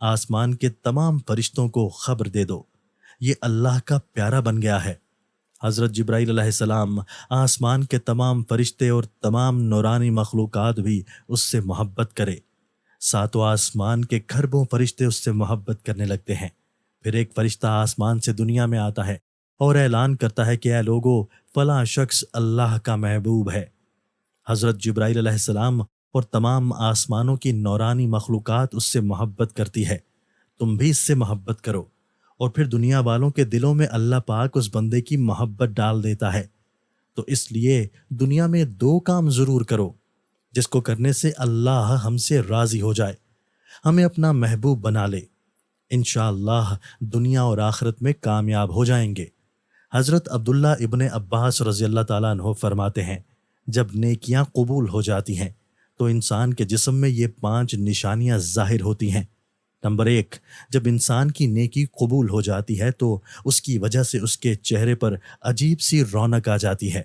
آسمان کے تمام فرشتوں کو خبر دے دو، یہ اللہ کا پیارا بن گیا ہے۔ حضرت جبرائیل علیہ السلام، آسمان کے تمام فرشتے اور تمام نورانی مخلوقات بھی اس سے محبت کرے۔ ساتوں آسمان کے کھربوں فرشتے اس سے محبت کرنے لگتے ہیں۔ پھر ایک فرشتہ آسمان سے دنیا میں آتا ہے اور اعلان کرتا ہے کہ اے لوگو، فلاں شخص اللہ کا محبوب ہے۔ حضرت جبرائیل علیہ السلام اور تمام آسمانوں کی نورانی مخلوقات اس سے محبت کرتی ہے، تم بھی اس سے محبت کرو۔ اور پھر دنیا والوں کے دلوں میں اللہ پاک اس بندے کی محبت ڈال دیتا ہے۔ تو اس لیے دنیا میں دو کام ضرور کرو جس کو کرنے سے اللہ ہم سے راضی ہو جائے، ہمیں اپنا محبوب بنا لے، انشاءاللہ دنیا اور آخرت میں کامیاب ہو جائیں گے۔ حضرت عبداللہ ابن عباس رضی اللہ تعالیٰ عنہ فرماتے ہیں، جب نیکیاں قبول ہو جاتی ہیں تو انسان کے جسم میں یہ 5 نشانیاں ظاہر ہوتی ہیں۔ نمبر 1، جب انسان کی نیکی قبول ہو جاتی ہے تو اس کی وجہ سے اس کے چہرے پر عجیب سی رونق آ جاتی ہے،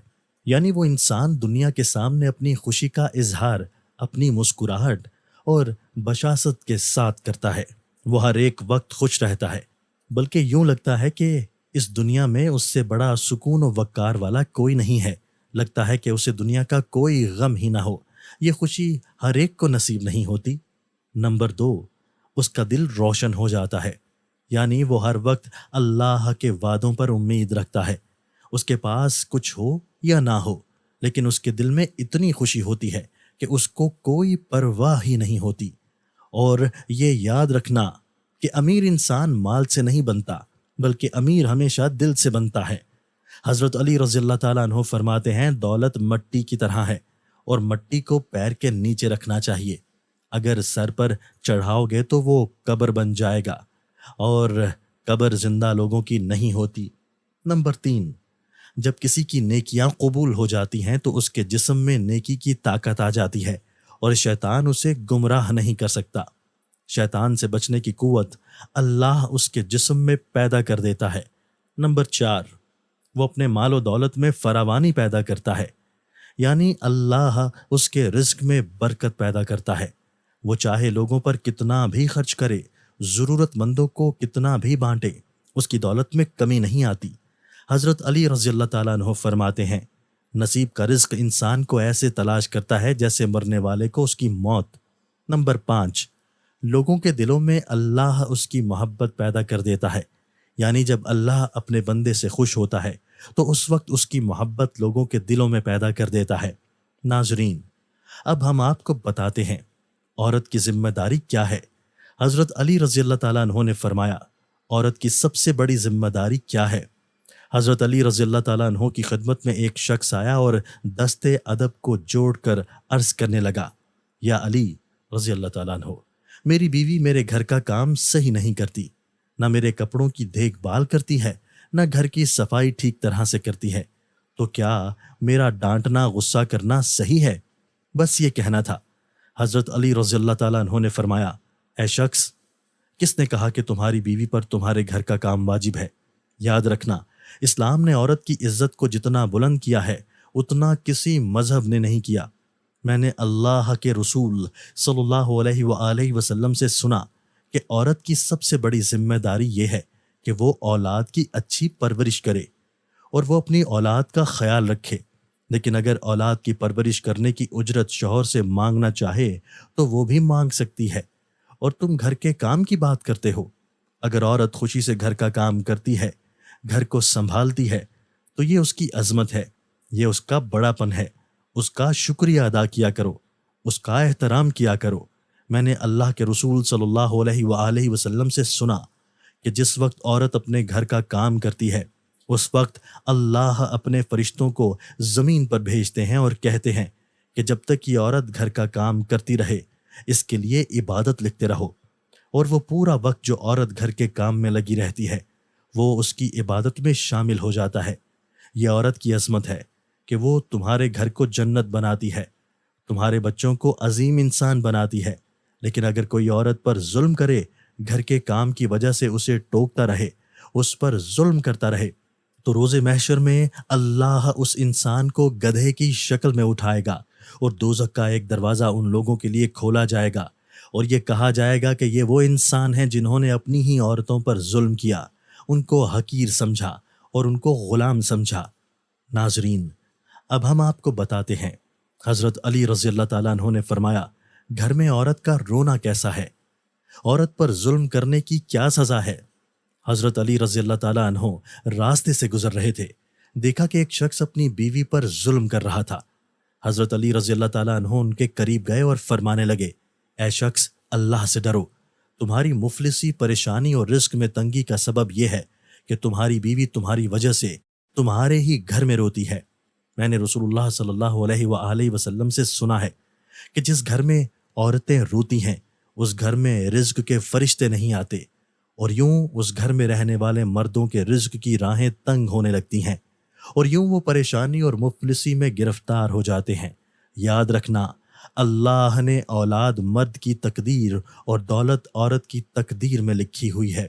یعنی وہ انسان دنیا کے سامنے اپنی خوشی کا اظہار اپنی مسکراہٹ اور بشاشت کے ساتھ کرتا ہے۔ وہ ہر ایک وقت خوش رہتا ہے، بلکہ یوں لگتا ہے کہ اس دنیا میں اس سے بڑا سکون و وقار والا کوئی نہیں ہے۔ لگتا ہے کہ اسے دنیا کا کوئی غم ہی نہ ہو۔ یہ خوشی ہر ایک کو نصیب نہیں ہوتی۔ نمبر 2، اس کا دل روشن ہو جاتا ہے، یعنی وہ ہر وقت اللہ کے وعدوں پر امید رکھتا ہے۔ اس کے پاس کچھ ہو یا نہ ہو، لیکن اس کے دل میں اتنی خوشی ہوتی ہے کہ اس کو کوئی پرواہ ہی نہیں ہوتی۔ اور یہ یاد رکھنا کہ امیر انسان مال سے نہیں بنتا، بلکہ امیر ہمیشہ دل سے بنتا ہے۔ حضرت علی رضی اللہ تعالیٰ عنہ فرماتے ہیں، دولت مٹی کی طرح ہے اور مٹی کو پیر کے نیچے رکھنا چاہیے۔ اگر سر پر چڑھاؤ گے تو وہ قبر بن جائے گا، اور قبر زندہ لوگوں کی نہیں ہوتی۔ نمبر 3، جب کسی کی نیکیاں قبول ہو جاتی ہیں تو اس کے جسم میں نیکی کی طاقت آ جاتی ہے اور شیطان اسے گمراہ نہیں کر سکتا۔ شیطان سے بچنے کی قوت اللہ اس کے جسم میں پیدا کر دیتا ہے۔ نمبر 4، وہ اپنے مال و دولت میں فراوانی پیدا کرتا ہے، یعنی اللہ اس کے رزق میں برکت پیدا کرتا ہے۔ وہ چاہے لوگوں پر کتنا بھی خرچ کرے، ضرورت مندوں کو کتنا بھی بانٹے، اس کی دولت میں کمی نہیں آتی۔ حضرت علی رضی اللہ تعالیٰ عنہ فرماتے ہیں، نصیب کا رزق انسان کو ایسے تلاش کرتا ہے جیسے مرنے والے کو اس کی موت۔ نمبر 5، لوگوں کے دلوں میں اللہ اس کی محبت پیدا کر دیتا ہے، یعنی جب اللہ اپنے بندے سے خوش ہوتا ہے تو اس وقت اس کی محبت لوگوں کے دلوں میں پیدا کر دیتا ہے۔ ناظرین، اب ہم آپ کو بتاتے ہیں عورت کی ذمہ داری کیا ہے۔ حضرت علی رضی اللہ تعالیٰ عنہ نے فرمایا، عورت کی سب سے بڑی ذمہ داری کیا ہے؟ حضرت علی رضی اللہ تعالیٰ عنہ کی خدمت میں ایک شخص آیا اور دستے ادب کو جوڑ کر عرض کرنے لگا، یا علی رضی اللہ تعالیٰ عنہ، میری بیوی میرے گھر کا کام صحیح نہیں کرتی، نہ میرے کپڑوں کی دیکھ بھال کرتی ہے، نہ گھر کی صفائی ٹھیک طرح سے کرتی ہے، تو کیا میرا ڈانٹنا غصہ کرنا صحیح ہے؟ بس یہ کہنا تھا۔ حضرت علی رضی اللہ تعالیٰ عنہ نے فرمایا، اے شخص، کس نے کہا کہ تمہاری بیوی پر تمہارے گھر کا کام واجب ہے؟ یاد رکھنا، اسلام نے عورت کی عزت کو جتنا بلند کیا ہے اتنا کسی مذہب نے نہیں کیا۔ میں نے اللہ کے رسول صلی اللہ علیہ وآلہ وسلم سے سنا کہ عورت کی سب سے بڑی ذمہ داری یہ ہے کہ وہ اولاد کی اچھی پرورش کرے اور وہ اپنی اولاد کا خیال رکھے، لیکن اگر اولاد کی پرورش کرنے کی اجرت شوہر سے مانگنا چاہے تو وہ بھی مانگ سکتی ہے۔ اور تم گھر کے کام کی بات کرتے ہو، اگر عورت خوشی سے گھر کا کام کرتی ہے، گھر کو سنبھالتی ہے، تو یہ اس کی عظمت ہے، یہ اس کا بڑا پن ہے۔ اس کا شکریہ ادا کیا کرو، اس کا احترام کیا کرو۔ میں نے اللہ کے رسول صلی اللہ علیہ وآلہ وسلم سے سنا کہ جس وقت عورت اپنے گھر کا کام کرتی ہے اس وقت اللہ اپنے فرشتوں کو زمین پر بھیجتے ہیں اور کہتے ہیں کہ جب تک یہ عورت گھر کا کام کرتی رہے اس کے لیے عبادت لکھتے رہو، اور وہ پورا وقت جو عورت گھر کے کام میں لگی رہتی ہے وہ اس کی عبادت میں شامل ہو جاتا ہے۔ یہ عورت کی عظمت ہے کہ وہ تمہارے گھر کو جنت بناتی ہے، تمہارے بچوں کو عظیم انسان بناتی ہے۔ لیکن اگر کوئی عورت پر ظلم کرے، گھر کے کام کی وجہ سے اسے ٹوکتا رہے، اس پر ظلم کرتا رہے، تو روز محشر میں اللہ اس انسان کو گدھے کی شکل میں اٹھائے گا اور دوزخ کا ایک دروازہ ان لوگوں کے لیے کھولا جائے گا، اور یہ کہا جائے گا کہ یہ وہ انسان ہیں جنہوں نے اپنی ہی عورتوں پر ظلم کیا، ان کو حقیر سمجھا اور ان کو غلام سمجھا۔ ناظرین، اب ہم آپ کو بتاتے ہیں حضرت علی رضی اللہ تعالیٰ عنہ نے فرمایا، گھر میں عورت کا رونا کیسا ہے، عورت پر ظلم کرنے کی کیا سزا ہے۔ حضرت علی رضی اللہ تعالیٰ عنہ راستے سے گزر رہے تھے، دیکھا کہ ایک شخص اپنی بیوی پر ظلم کر رہا تھا۔ حضرت علی رضی اللہ تعالیٰ عنہ ان کے قریب گئے اور فرمانے لگے، اے شخص، اللہ سے ڈرو، تمہاری مفلسی، پریشانی اور رزق میں تنگی کا سبب یہ ہے کہ تمہاری بیوی تمہاری وجہ سے تمہارے ہی گھر میں روتی ہے۔ میں نے رسول اللہ صلی اللہ علیہ وآلہ وسلم سے سنا ہے کہ جس گھر میں عورتیں روتی ہیں اس گھر میں رزق کے فرشتے نہیں آتے، اور یوں اس گھر میں رہنے والے مردوں کے رزق کی راہیں تنگ ہونے لگتی ہیں، اور یوں وہ پریشانی اور مفلسی میں گرفتار ہو جاتے ہیں۔ یاد رکھنا، اللہ نے اولاد مرد کی تقدیر اور دولت عورت کی تقدیر میں لکھی ہوئی ہے۔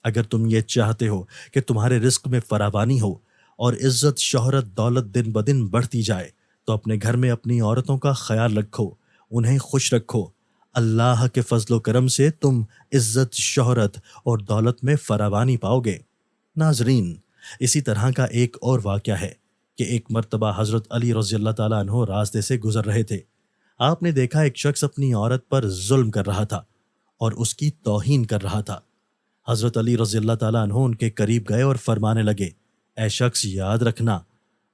اگر تم یہ چاہتے ہو کہ تمہارے رزق میں فراوانی ہو اور عزت، شہرت، دولت دن بدن بڑھتی جائے، تو اپنے گھر میں اپنی عورتوں کا خیال رکھو، انہیں خوش رکھو۔ اللہ کے فضل و کرم سے تم عزت، شہرت اور دولت میں فراوانی پاؤ گے۔ ناظرین، اسی طرح کا ایک اور واقعہ ہے کہ ایک مرتبہ حضرت علی رضی اللہ تعالیٰ عنہ راستے سے گزر رہے تھے۔ آپ نے دیکھا ایک شخص اپنی عورت پر ظلم کر رہا تھا اور اس کی توہین کر رہا تھا۔ حضرت علی رضی اللہ تعالیٰ عنہ ان کے قریب گئے اور فرمانے لگے، اے شخص، یاد رکھنا،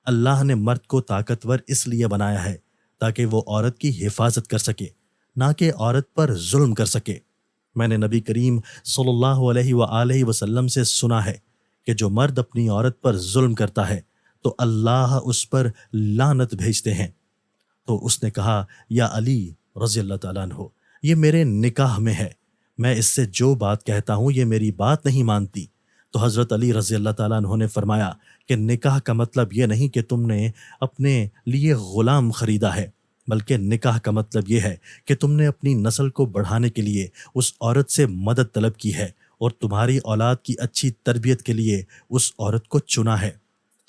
اللہ نے مرد کو طاقتور اس لیے بنایا ہے تاکہ وہ عورت کی حفاظت کر سکے، نہ کہ عورت پر ظلم کر سکے۔ میں نے نبی کریم صلی اللہ علیہ وآلہ وسلم سے سنا ہے کہ جو مرد اپنی عورت پر ظلم کرتا ہے تو اللہ اس پر لعنت بھیجتے ہیں۔ تو اس نے کہا، یا علی رضی اللہ تعالیٰ عنہ، یہ میرے نکاح میں ہے، میں اس سے جو بات کہتا ہوں یہ میری بات نہیں مانتی۔ تو حضرت علی رضی اللہ تعالیٰ عنہ نے فرمایا کہ نکاح کا مطلب یہ نہیں کہ تم نے اپنے لیے غلام خریدا ہے، بلکہ نکاح کا مطلب یہ ہے کہ تم نے اپنی نسل کو بڑھانے کے لیے اس عورت سے مدد طلب کی ہے اور تمہاری اولاد کی اچھی تربیت کے لیے اس عورت کو چنا ہے۔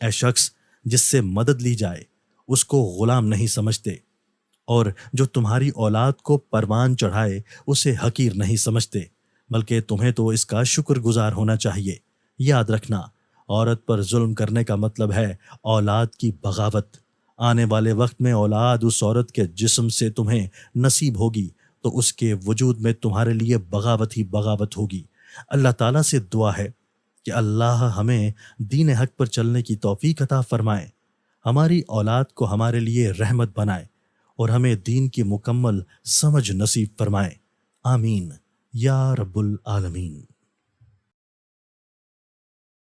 اے شخص، جس سے مدد لی جائے اس کو غلام نہیں سمجھتے، اور جو تمہاری اولاد کو پروان چڑھائے اسے حقیر نہیں سمجھتے، بلکہ تمہیں تو اس کا شکر گزار ہونا چاہیے۔ یاد رکھنا، عورت پر ظلم کرنے کا مطلب ہے اولاد کی بغاوت۔ آنے والے وقت میں اولاد اس عورت کے جسم سے تمہیں نصیب ہوگی تو اس کے وجود میں تمہارے لیے بغاوت ہی بغاوت ہوگی۔ اللہ تعالیٰ سے دعا ہے کہ اللہ ہمیں دین حق پر چلنے کی توفیق عطا فرمائے، ہماری اولاد کو ہمارے لیے رحمت بنائے اور ہمیں دین کی مکمل سمجھ نصیب فرمائے۔ آمین یا رب العالمین۔